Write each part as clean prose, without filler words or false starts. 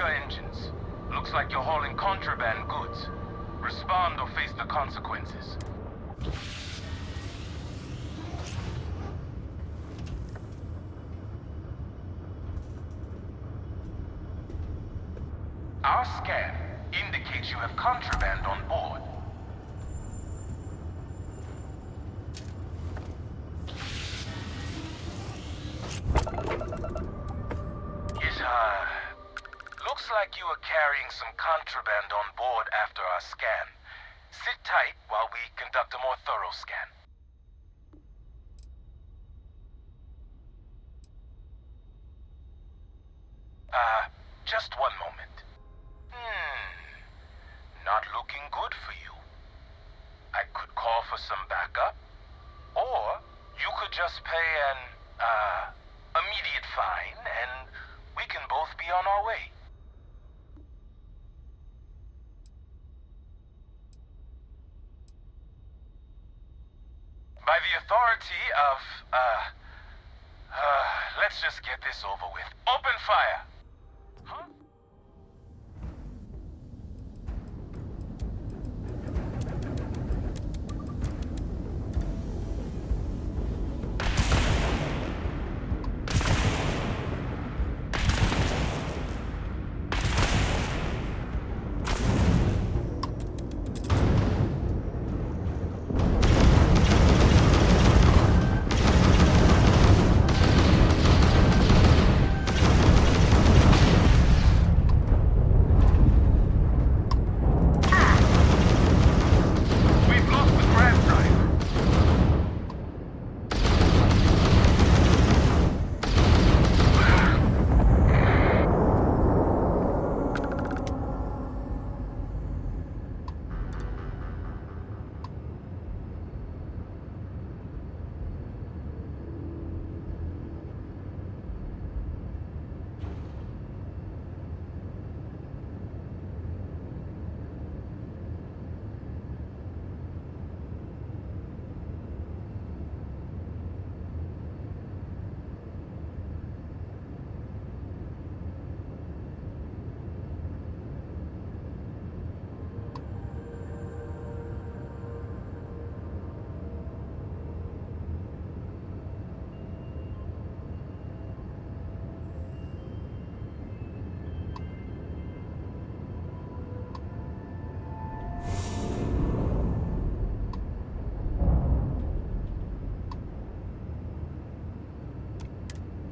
your engines. Looks like you're hauling contraband goods. Respond or face the consequences. Our scan indicates you have contraband on board. Looks like you were carrying some contraband on board after our scan. Sit tight while we conduct a more thorough scan. Just one moment. Not looking good for you. I could call for some backup, or you could just pay an, immediate fine, and we can both be on our way. By the authority of, let's just get this over with. Open fire! Huh?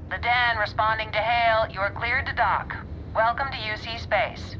The Dan responding to hail. You are cleared to dock. Welcome to UC Space.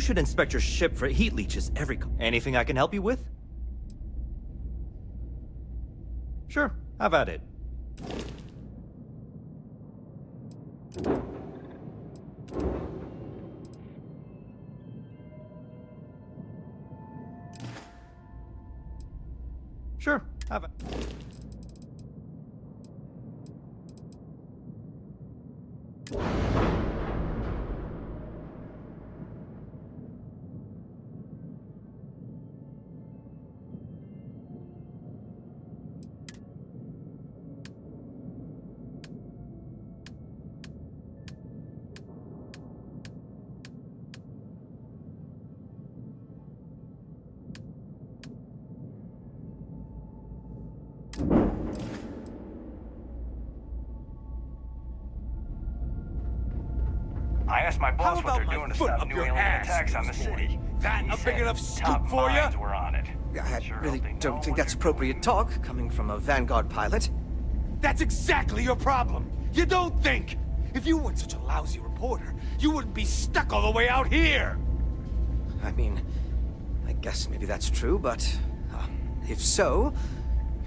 should inspect your ship for heat leeches every... Anything I can help you with? Sure, have at it. Sure, have it. I asked my boss what they're doing to stop new alien attacks on the city. That a big enough scoop for you? We're on it. I really don't think that's appropriate talk, coming from a Vanguard pilot. That's exactly your problem. You don't think. If you weren't such a lousy reporter, you wouldn't be stuck all the way out here. I mean, I guess maybe that's true, but if so,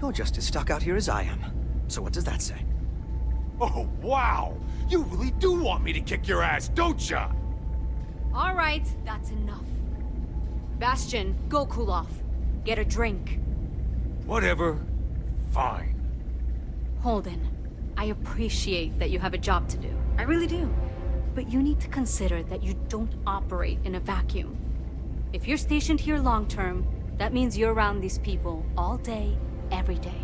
you're just as stuck out here as I am. So what does that say? Oh, wow. You really do want me to kick your ass, don't ya? All right, that's enough. Bastion, go cool off. Get a drink. Whatever. Fine. Holden, I appreciate that you have a job to do. I really do. But you need to consider that you don't operate in a vacuum. If you're stationed here long term, that means you're around these people all day, every day.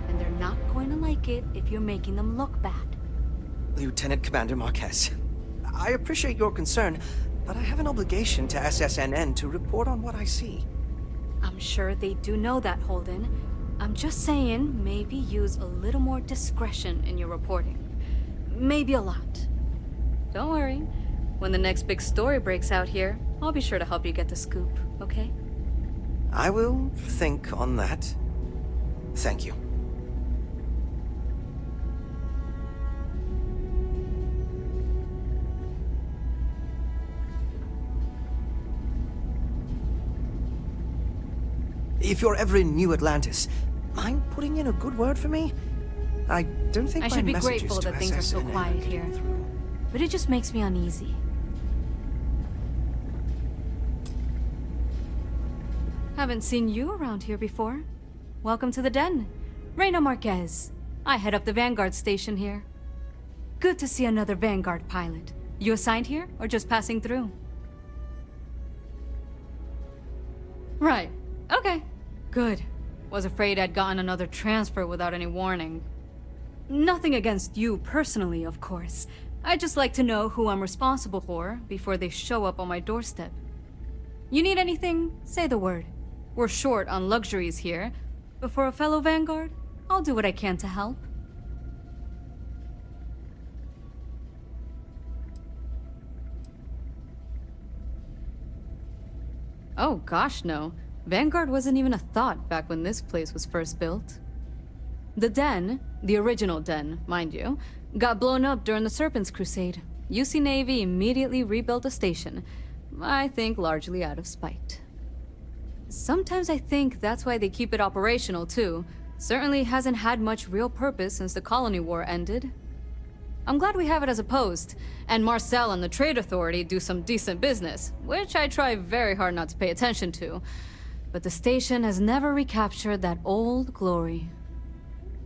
And they're not going to like it if you're making them look bad. Lieutenant Commander Marquez, I appreciate your concern, but I have an obligation to SSNN to report on what I see. I'm sure they do know that, Holden. I'm just saying, maybe use a little more discretion in your reporting. Maybe a lot. Don't worry. When the next big story breaks out here, I'll be sure to help you get the scoop, okay? I will think on that. Thank you. If you're ever in New Atlantis, mind putting in a good word for me? I don't think I my should be messages grateful to that things are so SSNN quiet getting here. through. But it just makes me uneasy. Haven't seen you around here before. Welcome to the den. Reyna Marquez. I head up the Vanguard station here. Good to see another Vanguard pilot. You assigned here, or just passing through? Right. Okay. Good. Was afraid I'd gotten another transfer without any warning. Nothing against you personally, of course. I'd just like to know who I'm responsible for before they show up on my doorstep. You need anything? Say the word. We're short on luxuries here, but for a fellow Vanguard, I'll do what I can to help. Oh gosh, no. Vanguard wasn't even a thought back when this place was first built. The den, the original den, mind you, got blown up during the Serpent's Crusade. UC Navy immediately rebuilt the station, I think largely out of spite. Sometimes I think that's why they keep it operational too. Certainly hasn't had much real purpose since the Colony War ended. I'm glad we have it as a post, and Marcel and the Trade Authority do some decent business, which I try very hard not to pay attention to. But the station has never recaptured that old glory.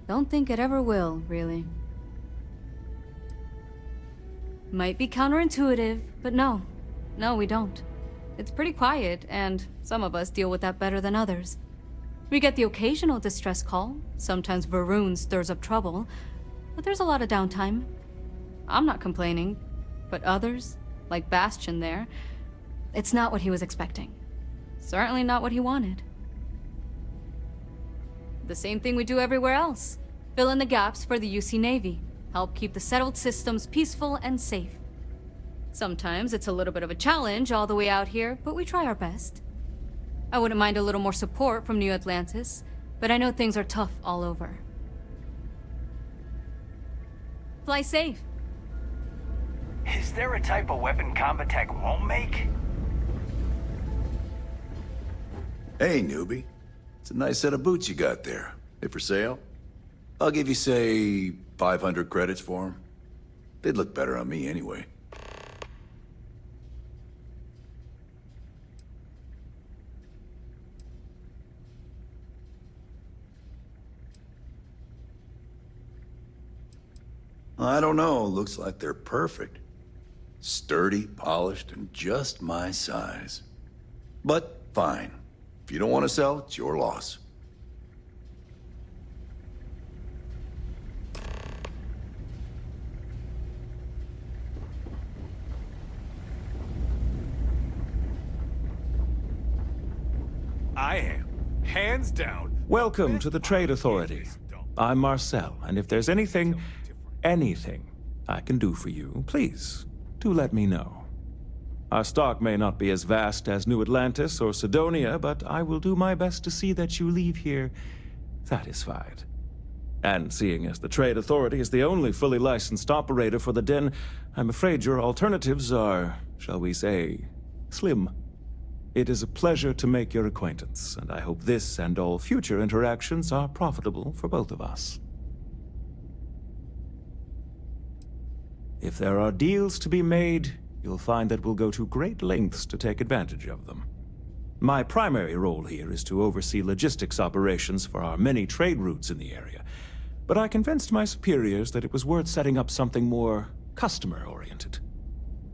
Don't think it ever will, really. Might be counterintuitive, but no. No, we don't. It's pretty quiet, and some of us deal with that better than others. We get the occasional distress call, sometimes Varun stirs up trouble, but there's a lot of downtime. I'm not complaining, but others, like Bastion there, it's not what he was expecting. Certainly not what he wanted. The same thing we do everywhere else. Fill in the gaps for the UC Navy. Help keep the settled systems peaceful and safe. Sometimes it's a little bit of a challenge all the way out here, but we try our best. I wouldn't mind a little more support from New Atlantis, but I know things are tough all over. Fly safe. Is there a type of weapon Combat Tech won't make? Hey, newbie. It's a nice set of boots you got there. They for sale? I'll give you, say, 500 credits for them. They'd look better on me anyway. I don't know. Looks like they're perfect. Sturdy, polished, and just my size. But fine. If you don't want to sell, it's your loss. I am, hands down. Welcome to the Trade Authority. I'm Marcel, and if there's anything I can do for you, please, do let me know. Our stock may not be as vast as New Atlantis or Sidonia, but I will do my best to see that you leave here satisfied. And seeing as the Trade Authority is the only fully licensed operator for the Den, I'm afraid your alternatives are, shall we say, slim. It is a pleasure to make your acquaintance, and I hope this and all future interactions are profitable for both of us. If there are deals to be made, you'll find that we'll go to great lengths to take advantage of them. My primary role here is to oversee logistics operations for our many trade routes in the area, but I convinced my superiors that it was worth setting up something more customer-oriented.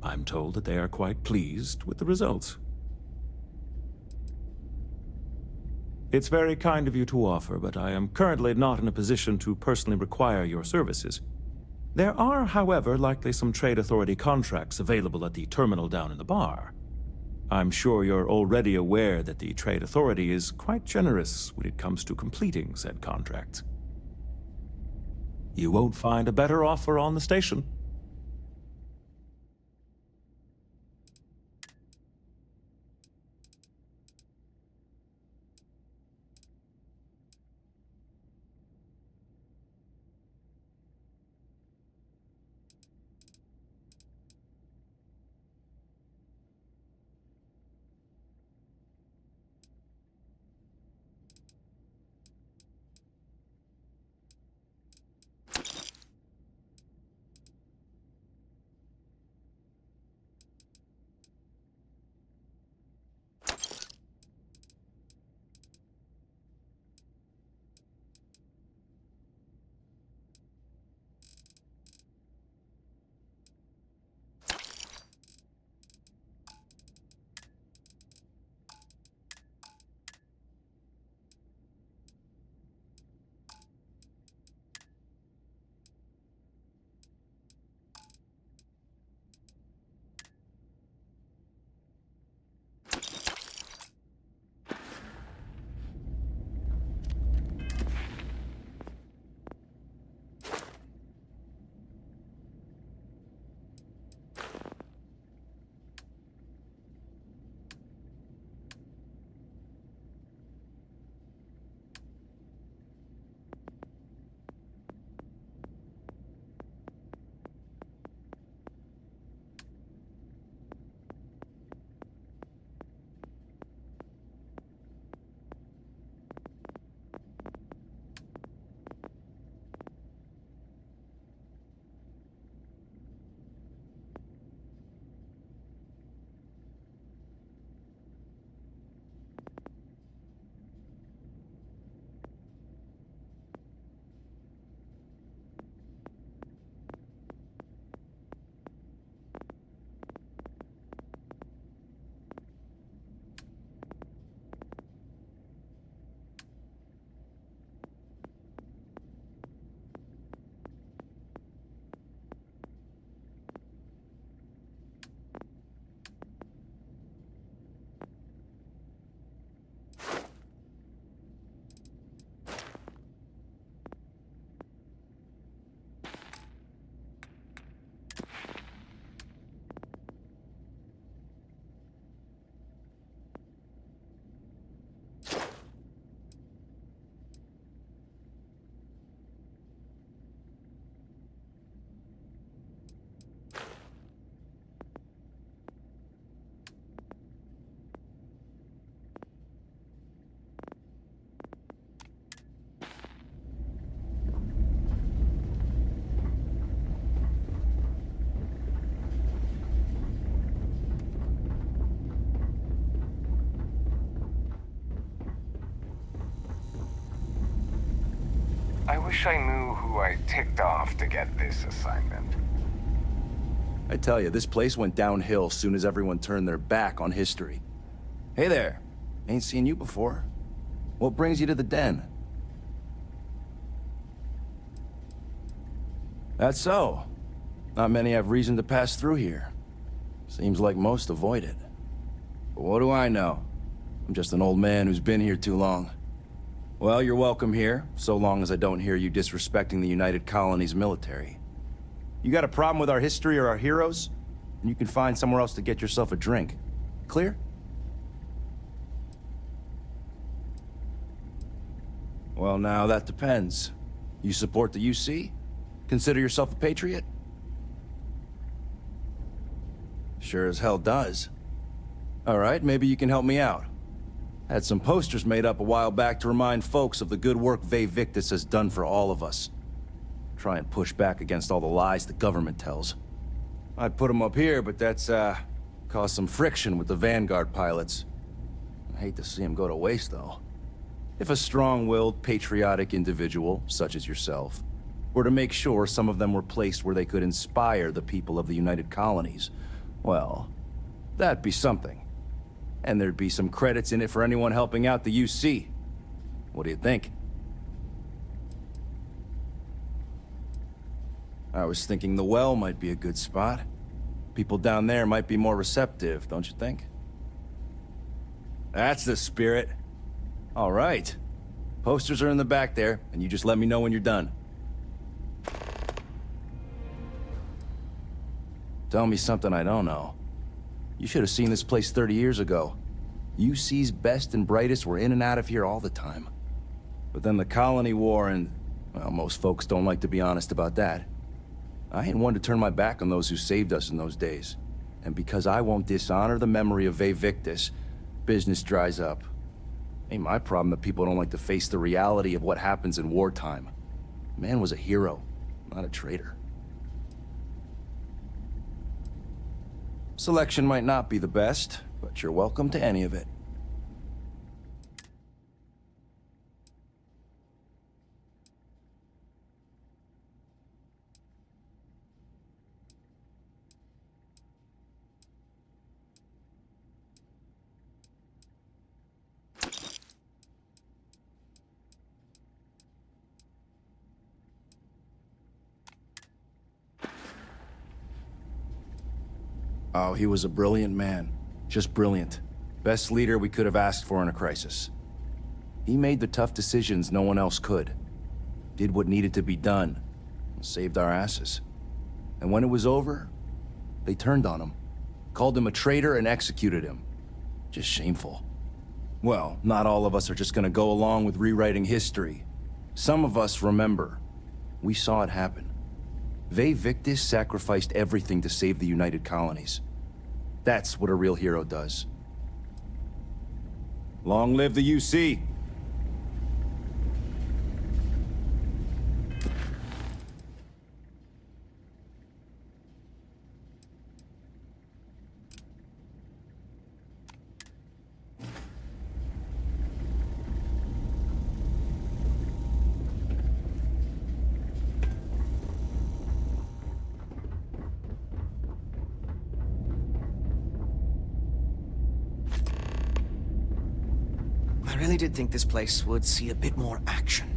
I'm told that they are quite pleased with the results. It's very kind of you to offer, but I am currently not in a position to personally require your services. There are, however, likely some Trade Authority contracts available at the terminal down in the bar. I'm sure you're already aware that the Trade Authority is quite generous when it comes to completing said contracts. You won't find a better offer on the station. wish I knew who I ticked off to get this assignment. I tell you, this place went downhill soon as everyone turned their back on history. Hey there. Ain't seen you before. What brings you to the den? That's so. Not many have reason to pass through here. Seems like most avoid it. But what do I know? I'm just an old man who's been here too long. Well, you're welcome here, so long as I don't hear you disrespecting the United Colonies military. You got a problem with our history or our heroes? And you can find somewhere else to get yourself a drink. Clear? Well, now that depends. You support the UC? Consider yourself a patriot? Sure as hell does. All right, maybe you can help me out. Had some posters made up a while back to remind folks of the good work Vae Victis has done for all of us. Try and push back against all the lies the government tells. I'd put them up here, but that's, caused some friction with the Vanguard pilots. I hate to see them go to waste, though. If a strong-willed, patriotic individual, such as yourself, were to make sure some of them were placed where they could inspire the people of the United Colonies, well, that'd be something. And there'd be some credits in it for anyone helping out the UC. What do you think? I was thinking the well might be a good spot. People down there might be more receptive, don't you think? That's the spirit. All right. Posters are in the back there, and you just let me know when you're done. Tell me something I don't know. You should have seen this place 30 years ago. UC's best and brightest were in and out of here all the time. But then the Colony War and, well, most folks don't like to be honest about that. I ain't one to turn my back on those who saved us in those days. And because I won't dishonor the memory of Vae Victis, business dries up. Ain't my problem that people don't like to face the reality of what happens in wartime. Man was a hero, not a traitor. Selection might not be the best, but you're welcome to any of it. Oh, he was a brilliant man. Just brilliant. Best leader we could have asked for in a crisis. He made the tough decisions no one else could. Did what needed to be done. Saved our asses. And when it was over, they turned on him. Called him a traitor and executed him. Just shameful. Well, not all of us are just gonna go along with rewriting history. Some of us remember. We saw it happen. Vae Victis sacrificed everything to save the United Colonies. That's what a real hero does. Long live the UC! I really did think this place would see a bit more action.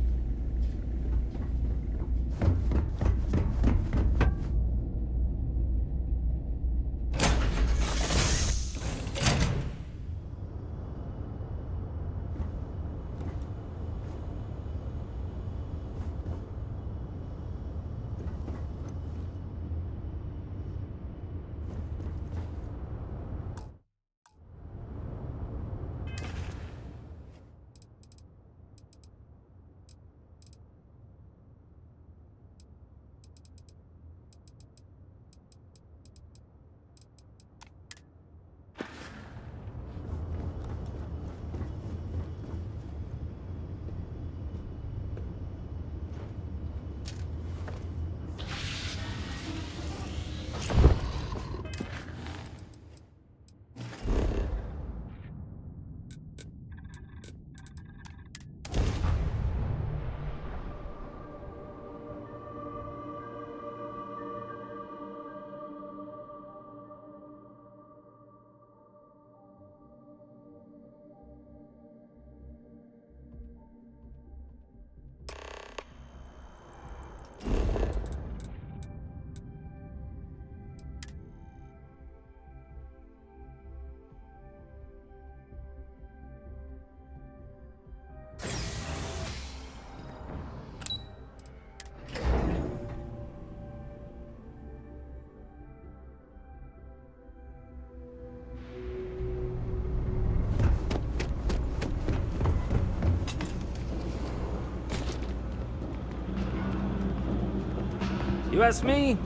You ask me?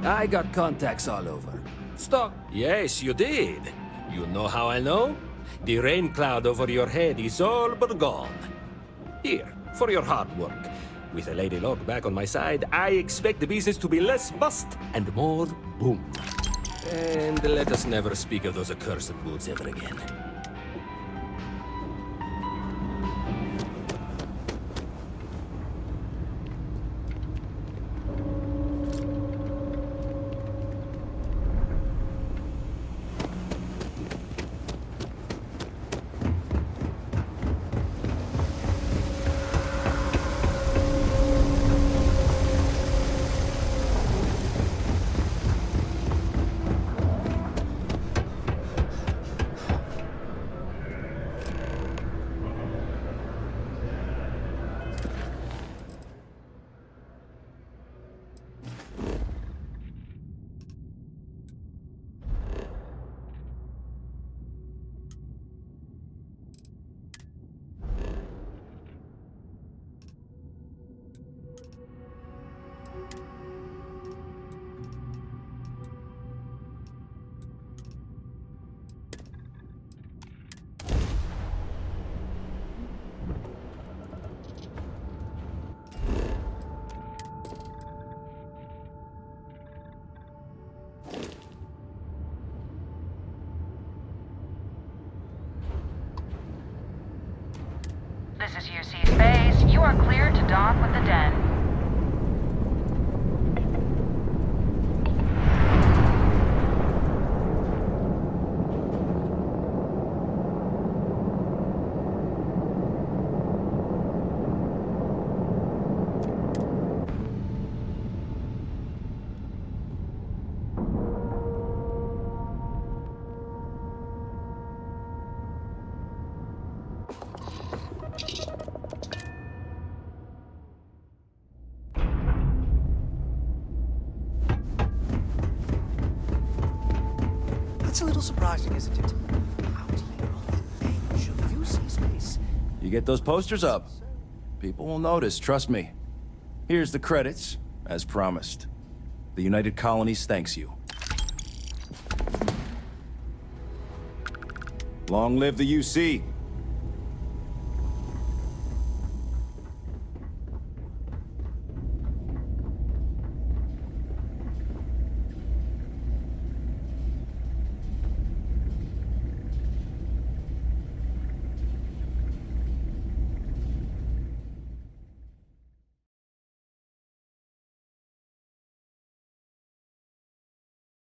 I got contacts all over. Stop. Yes, you did. You know how I know? The rain cloud over your head is all but gone. Here, for your hard work. With a Lady Locke back on my side, I expect the business to be less bust and more boom. And let us never speak of those accursed woods ever again. This is UC Space. You are cleared to dock with the Den. That's a little surprising, isn't it? How do you know the bench of UC Space? You get those posters up. People will notice, trust me. Here's the credits, as promised. The United Colonies thanks you. Long live the UC.